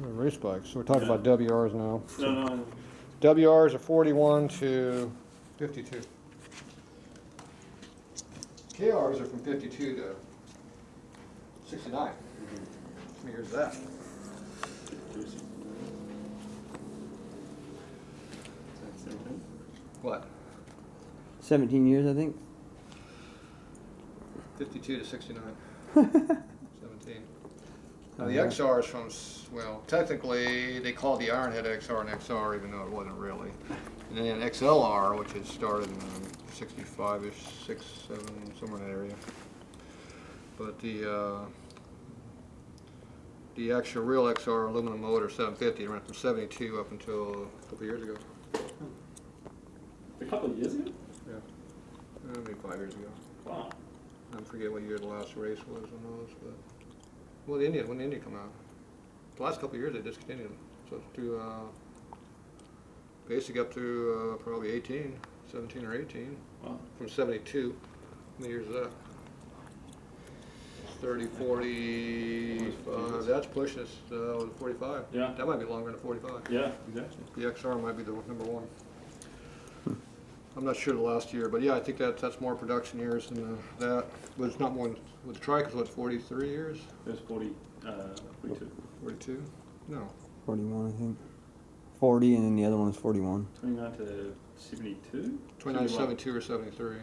Race bikes. So we're talking about WRs now. No. WRs are 41 to 52. KRs are from 52 to 69. How many years is that? What? 17 years, I think. 52 to 69. 17. Now the XR is from, well, technically they called the Ironhead XR an XR even though it wasn't really. And then XLR, which had started in 65-ish, 6, 7, somewhere in that area. But the actual real XR aluminum motor 750 ran from 72 up until a couple of years ago. A couple of years ago? Yeah, maybe 5 years ago. Wow. I forget what year the last race was on those, but well, when the India come out, the last couple of years they discontinued them. So to basic up to probably 18, 17 or 18. Wow. From 72. How many years is that? 30, 40. That's pushing us 45. Yeah. That might be longer than 45. Yeah, exactly. The XR might be the number one. I'm not sure the last year, but yeah, I think that's more production years than that. But it's not more. With the trike is what, 43 years? It was 42. 42? No. 41, I think. 40, and then the other one was 41. 29 to 72? 29, 72 or 73.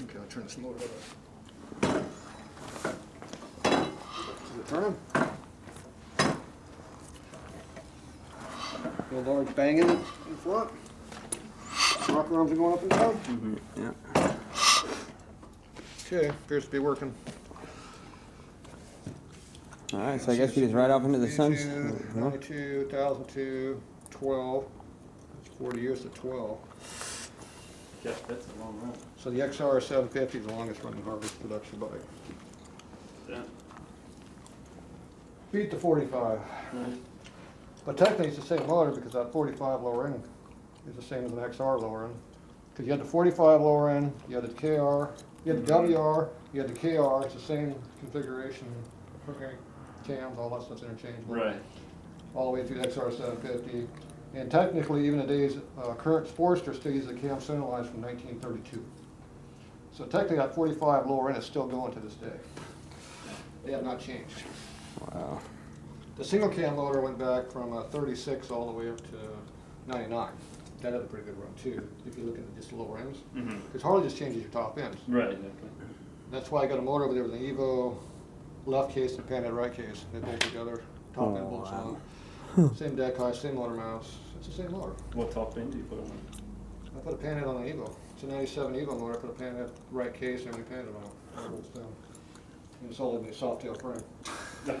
Okay, I'll turn this motor on. Is it turning? Little large banging in front. Rocker arms are going up and down. Mm-hmm. Yeah. Okay, appears to be working. All right, so I guess we just ride off into the sun. 92, 1002, 12. That's 40 years to 12. Yeah, that's a long run. So the XR 750 is the longest running Harley production bike. Yeah. Beat the 45. Nice. But technically it's the same motor because that 45 lower end is the same as an XR lower end. Because you had the 45 lower end, you had the KR, you had the WR, you had the KR, it's the same configuration. Okay, cams, all that stuff's interchangeable. Right. All the way through the XR 750. And technically even today's current Sportster still uses the cam center lines from 1932. So technically that 45 lower end is still going to this day. They have not changed. Wow. The single cam motor went back from 36 all the way up to 99. That had a pretty good run too, if you look at just the lower ends. Because Harley just changes your top ends. Right, exactly. That's why I got a motor over there with an Evo left case and a panhead right case. They bolt together, top end bolts on. Same deck height, same motor mounts. It's the same motor. What top end do you put on I put a panhead on the Evo. It's a 97 Evo motor. I put a panhead right case and a panhead mount. It bolts down. And it's all in the soft tail frame. it?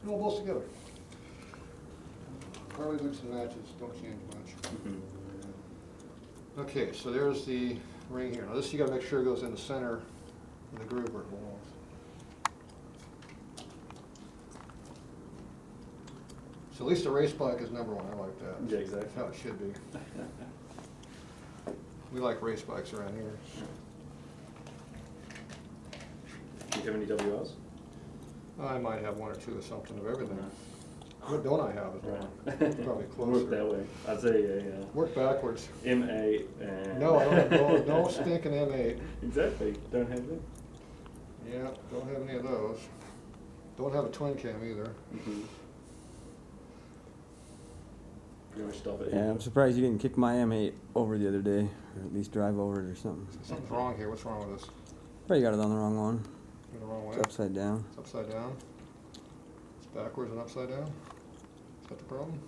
It all bolts together. Harley mix and matches don't change much. Okay, so there's the ring here. Now this you got to make sure it goes in the center of the groove where it belongs. So at least the race bike is number one. I like that. Yeah, exactly. That's how it should be. We like race bikes around here. Do you have any WRs? I might have one or two of something of everything. What don't I have is one. Right. Probably closer. Work that way. I'd say a Work backwards. M8 and... No, I don't have no stinking M8. Exactly. Don't have them. Yeah, don't have any of those. Don't have a twin cam either. Pretty much stop it. Yeah, I'm surprised you didn't kick my M8 over the other day, or at least drive over it or something. Something's wrong here. What's wrong with this? Probably got it on the wrong one. In the wrong way? It's upside down. It's upside down. It's backwards and upside down. Is that the problem?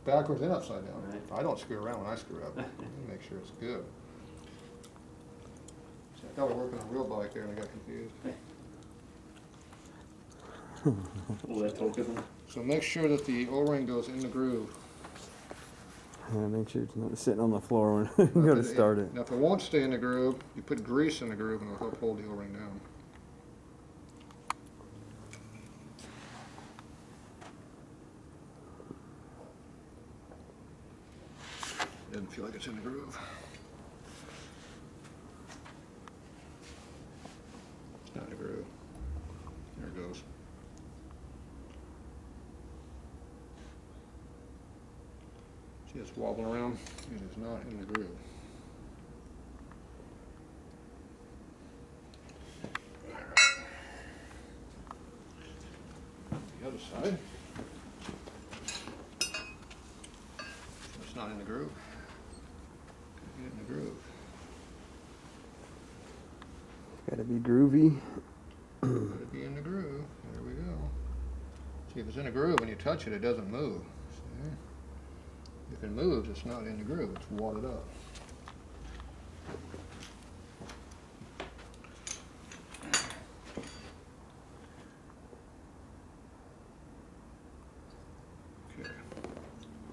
Backwards and upside down. Right. I don't screw around when I screw up. I make sure it's good. So I thought we were working on a real bike there and I got confused. All that talk of them. So make sure that the O-ring goes in the groove. Yeah, make sure it's not sitting on the floor when you go to start it. Now if it won't stay in the groove, you put grease in the groove and it'll help hold the O-ring down. Doesn't feel like it's in the groove. It's not in the groove. See, it's wobbling around. It is not in the groove. The other side. It's not in the groove. Get it in the groove. Gotta be groovy. Gotta be in the groove. There we go. See, if it's in a groove and you touch it, it doesn't move. See? If it moves, it's not in the groove. It's wadded up. Okay.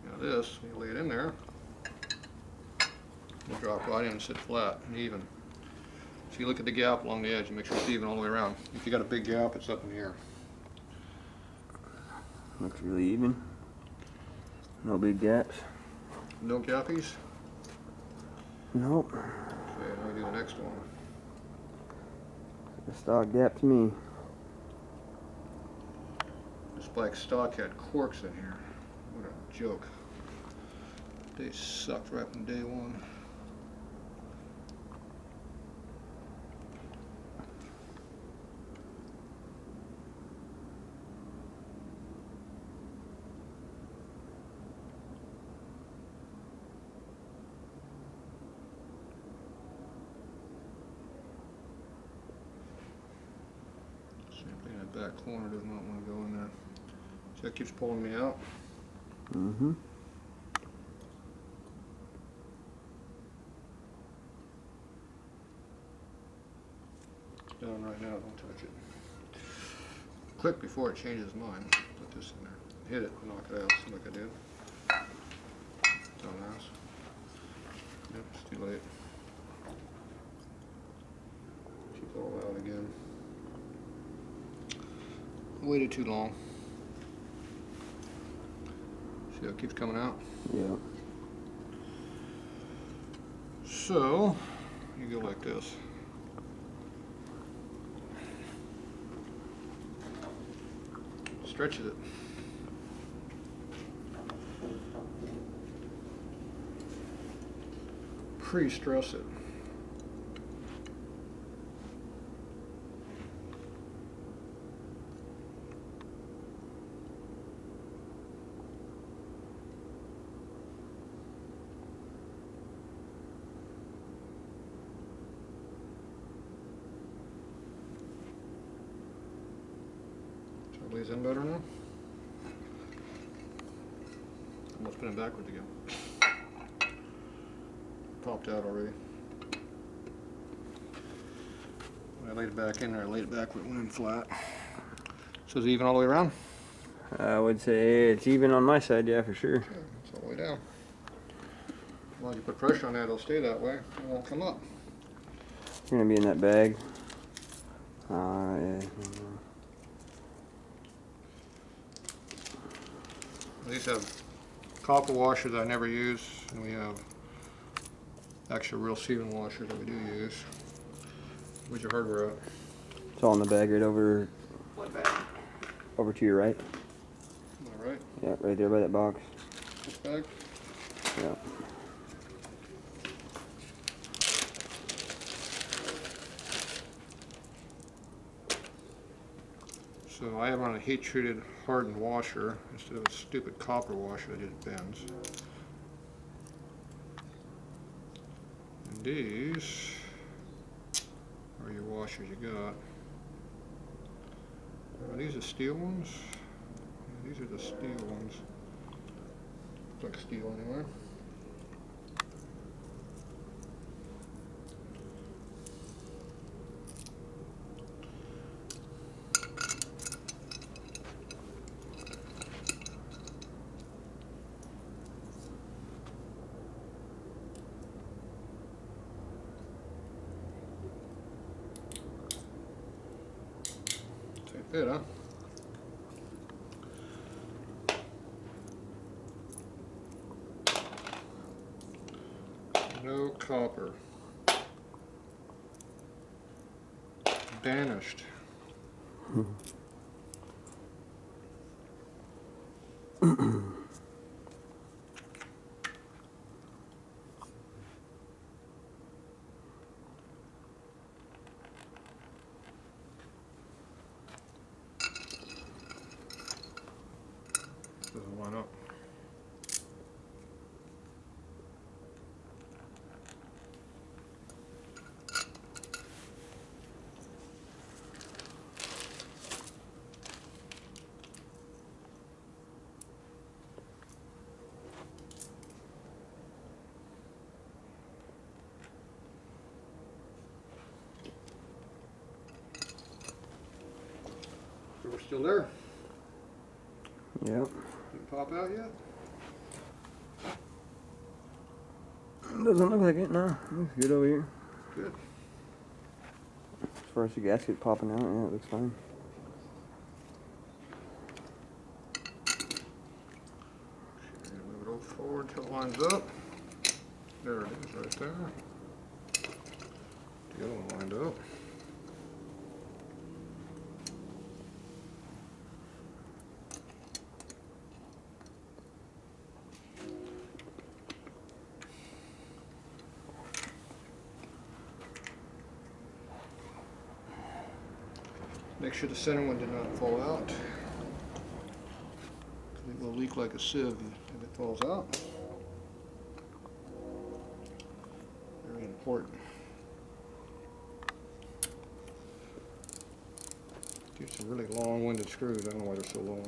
Now this, you lay it in there. You drop right in and sit flat and even. So you look at the gap along the edge and make sure it's even all the way around. If you got a big gap, it's up in here. Looks really even. No big gaps. No gappies? Nope. Okay, now we do the next one. A stock gap to me. This black stock had corks in here. What a joke. They sucked right from day one. Simply in that back corner does not want to go in there. So that keeps pulling me out. Mm-hmm. It's done right now, don't touch it. Click before it changes its mind. Put this in there. Hit it, knock it out, see like I did. Dumbass. Yep, it's too late. Keep it all out again. Waited too long. See how it keeps coming out? Yeah. So, you go like this. Stretches it. Pre-stress it. Lays in better now. Almost spinning backwards again. Popped out already. When I laid it back in there, I laid it back, went in flat. So is it even all the way around? I would say it's even on my side, yeah, for sure. Okay, it's all the way down. As long as you put pressure on that, it'll stay that way. It won't come up. You're gonna be in that bag. Yeah. These have copper washers I never use, and we have actual real sealing washers that we do use. Where's your hardware at? It's all in the bag right over. What bag? Over to your right. All right. Yeah, right there by that box. This bag? Yeah. So I have on a heat-treated hardened washer instead of a stupid copper washer that just bends. And these are your washers you got. Are these the steel ones? Yeah, these are the steel ones. Looks like steel anyway. Fit, huh? No copper. Banished. Still there? Yep. Didn't pop out yet? Doesn't look like it, no. Looks good over here. Good. As far as the gasket popping out, yeah, it looks fine. Okay, move it over forward until it lines up. There it is right there. The other one lined up. Make sure the center one did not fall out. It will leak like a sieve if it falls out. Very important. These some really long-winded screws. I don't know why they're so long.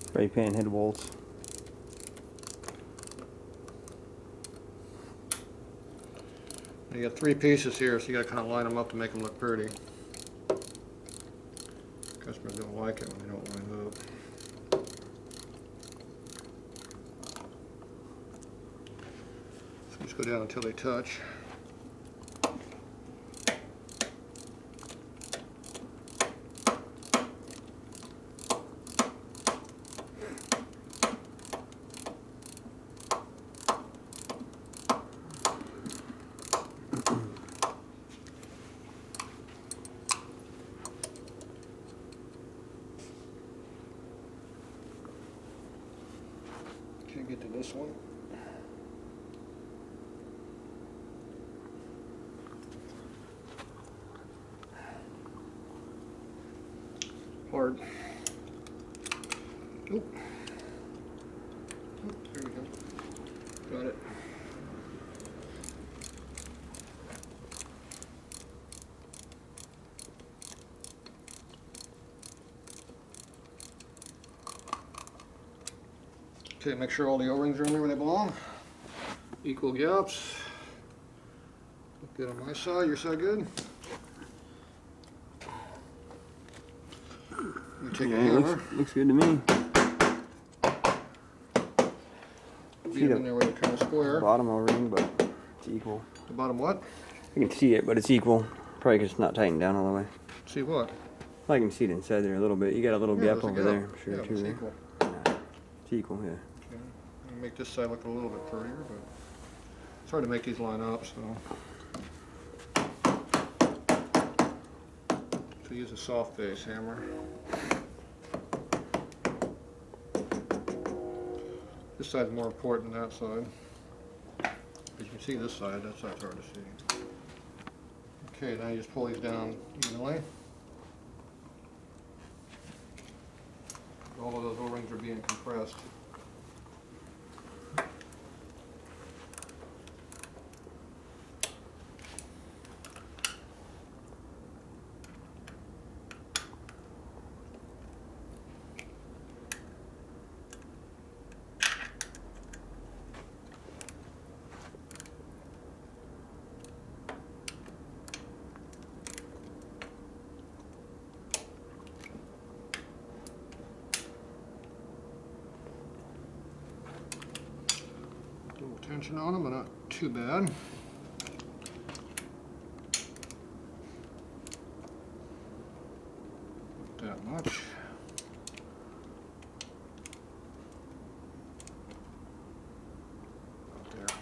Spray pan head bolts. You got 3 pieces here, so you got to kind of line them up to make them look pretty. Customers don't like it when they don't line up. So just go down until they touch. Can't get to this one. Hard. Oop. Oop, there we go. Got it. Okay, make sure all the O-rings are in there where they belong. Equal gaps. Look good on my side, your side good? You take a Yeah, hammer, looks good to me. beat them in there where they're kind of square. Bottom O-ring, but it's equal. The bottom what? I can see it, but it's equal. Probably 'cause it's not tightened down all the way. See what? I can see it inside there a little bit. You got a little Yeah, gap there's a over there, I'm sure, Yeah, too. it's There. equal. It's equal, yeah. Okay. I'll make this side look a little bit prettier, but it's hard to make these line up, so. So use a soft base hammer. This side's more important than that side. You can see this side, that side's hard to see. Okay, now you just pull these down evenly. All of those O-rings are being compressed. Tension on them, but not too bad. Not that much. About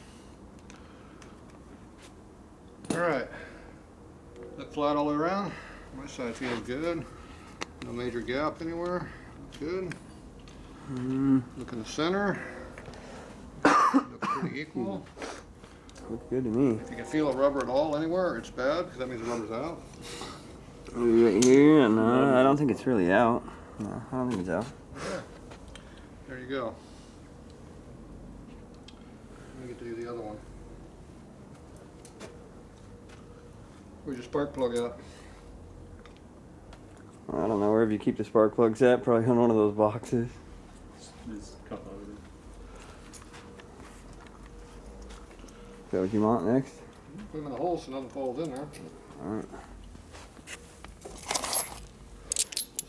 there. All right. Look flat all the way around. My side feels good. No major gap anywhere. Good. Look in the center. Looks pretty equal. Looks good to me. If you can feel a rubber at all anywhere, it's bad because that means the rubber's out. Right here, no, I don't think it's really out. No, I don't think it's out. Yeah. There you go. Let me get to do the other one. Where's your spark plug at? I don't know, wherever you keep the spark plugs at, probably on one of those boxes. There's a couple over there. Is that what you want next? Put them in the hole so nothing falls in there. Alright.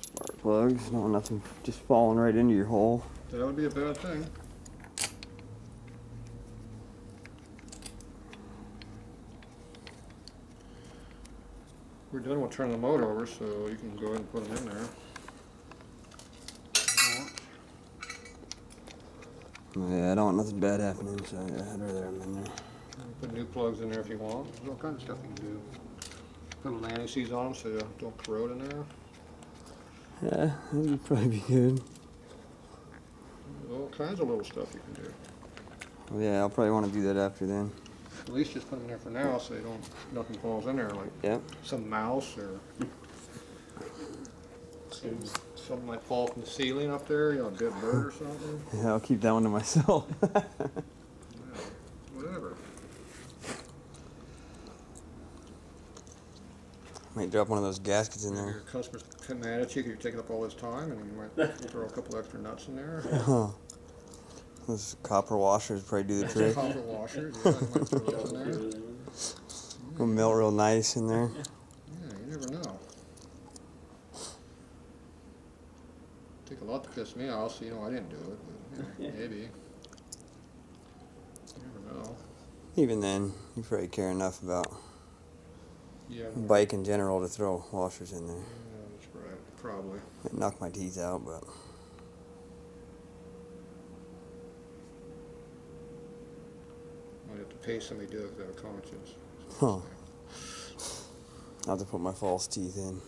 Spark plugs. No, nothing just falling right into your hole. That would be a bad thing. We're done, we'll turn the motor over, so you can go ahead and put them in there. Yeah, I don't want nothing bad happening, so yeah, I'd rather have them in there. Put new plugs in there if you want. There's all kinds of stuff you can do. Put little anti-seize on them so they don't corrode in there. Yeah, that would probably be good. There's all kinds of little stuff you can do. Well, yeah, I'll probably want to do that after then. At least just put them in there for now so nothing falls in there, like Yep. some mouse or something might fall from the ceiling up there, a dead bird or something. Yeah, I'll keep that one to myself. Yeah, whatever. Might drop one of those gaskets in Your there. customers come mad at you because you're taking up all this time, and you might throw a couple extra nuts in there. Huh. Those copper washers probably do the trick. Copper washers, yeah, you might throw those in there. It'll melt real nice in there. Yeah, you never know. Take a lot to piss me off, so I didn't do it, but maybe. You never know. Even then, you probably care enough about Yeah, bike in general to throw washers in there. yeah, that's right, probably. It knocked my teeth out, but Might have to pay somebody to do it without conscience. huh. I'll have to put my false teeth in.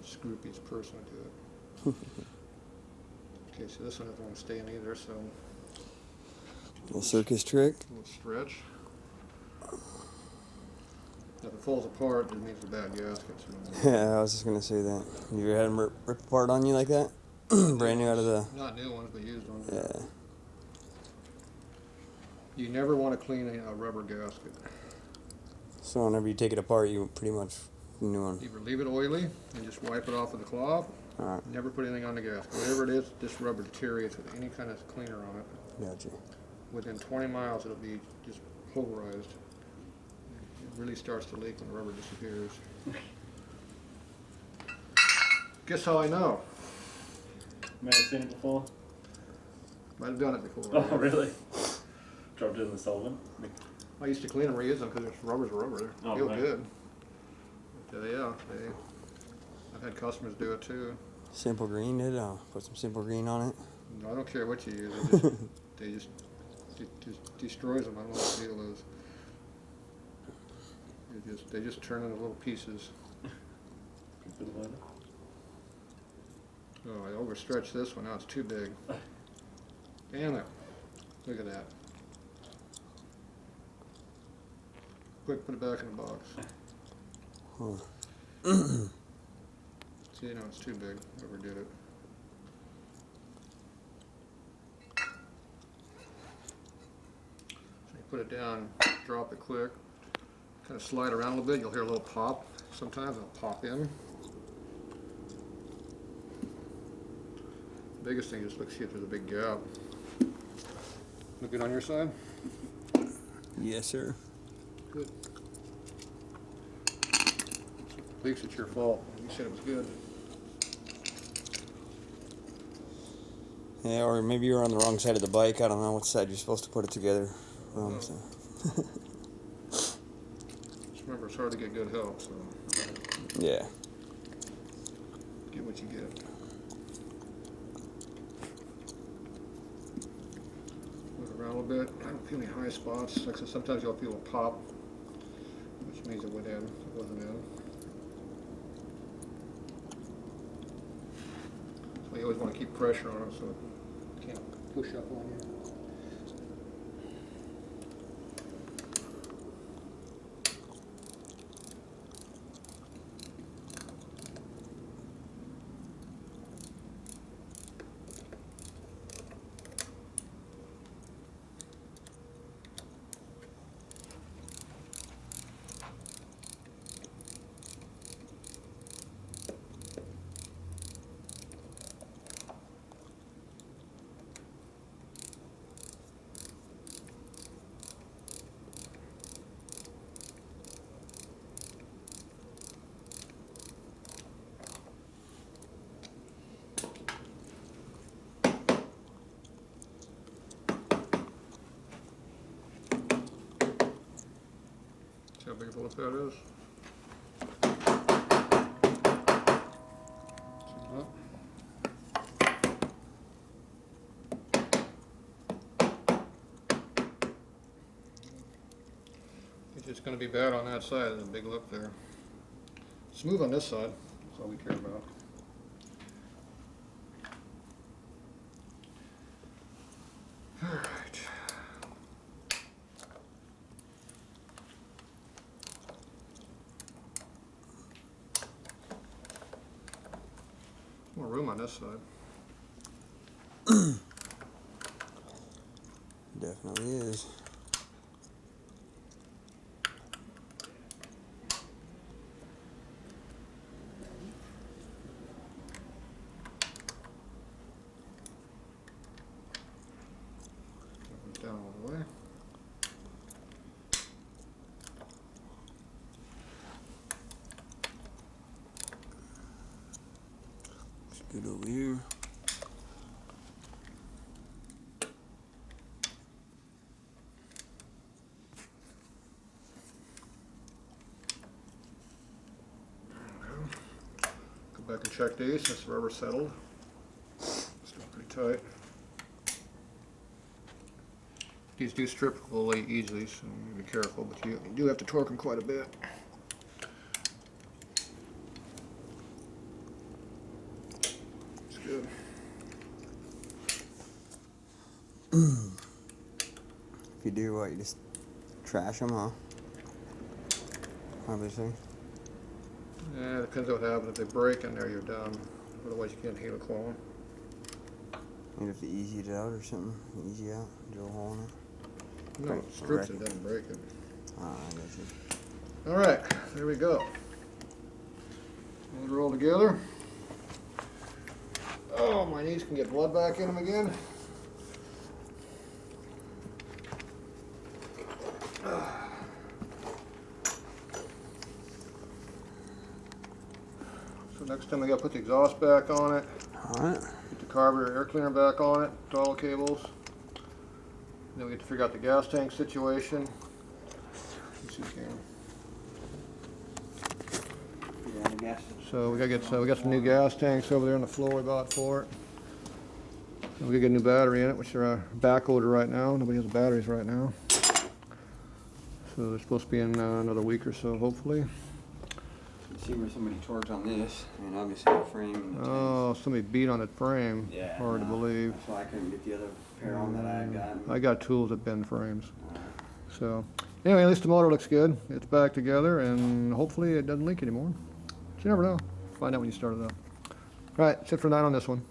Some scroopiest person would do it. Okay, so this one doesn't want to stay in either, so Little circus trick. a little stretch. If it falls apart, it means a bad gasket. So Yeah, I was just gonna say that. You ever had them rip apart on you like that? Brand new out of the. not new ones, but used ones. Yeah. You never want to clean a rubber gasket. So whenever you take it apart, you pretty much new one. Either leave it oily and just wipe it off with a cloth. Alright, Never put anything on the gasket. Whatever it is, this rubber deteriorates with any kind of cleaner on it. gotcha. Within 20 miles, it'll be just pulverized. It really starts to leak when the rubber disappears. Guess how I know? May have seen it before. Might have done it before. Oh, really? Dropped it in the solvent. I used to clean them, reuse them because rubber's rubber. They Oh, feel right. good. But, yeah, I've had customers do it too. Simple green did. I'll put some simple green on it. I don't care what you use. It just destroys them. I don't know what the deal is. They just turn into little pieces. Good for the weather. Oh, I overstretched this one. Now it's too big. Damn it. Look at that. Quick, put it back in the box. Huh. See, no, it's too big. Overdid it. So you put it down, drop it quick, kind of slide around a little bit. You'll hear a little pop. Sometimes it'll pop in. Biggest thing is look, see if there's a big gap. Look good on your side? Yes, sir. Good. If it leaks, it's your fault. You said it was good. Yeah, or maybe you're on the wrong side of the bike. I don't know what side you're supposed to put it together from. So. Just remember, it's hard to get good help, so Yeah. get what you get. Move around a little bit. I don't feel any high spots. Like I said, sometimes you'll feel a pop, which means it went in. It wasn't in. So you always want to keep pressure on it so it can't push up on you. what that is. It's just going to be bad on that side. There's a big lip there. Smooth on this side. That's all we care about. All right. More room on this side. Definitely is. Down all the way. It's good over here. Go back and check these since the rubber settled. Still pretty tight. These do strip really easily, so be careful, but you do have to torque them quite a bit. It's good. If you do what, you just trash them, huh? Obviously. Yeah, it depends on what happens. If they break in there, you're done. Otherwise, you can't heal a clone. You have to easy it out or something. Easy out, drill a hole in it. No, it strips it, doesn't break it. Ah, I got you. All right, there we go. Those are all together. Oh, my knees can get blood back in them again. So next time we gotta put the exhaust back on it, Alright. put the carburetor air cleaner back on it, with all the cables. Then we get to figure out the gas tank situation. Let's see if we can. Yeah, I guess. So we got some new gas tanks over there on the floor we bought for it. And we gotta get a new battery in it, which are back order right now. Nobody has the batteries right now. So they're supposed to be in another week or so, hopefully. See where somebody torqued on this. I mean, obviously the frame and the Oh, somebody beat on the frame. Yeah, Hard to no, believe. That's why I couldn't get the other pair on that I had gotten. I got tools that bend frames. So anyway, at least the motor looks good. It's back together, and hopefully it doesn't leak anymore. But you never know. Find out when you start it up. All right, that's it for tonight on this one.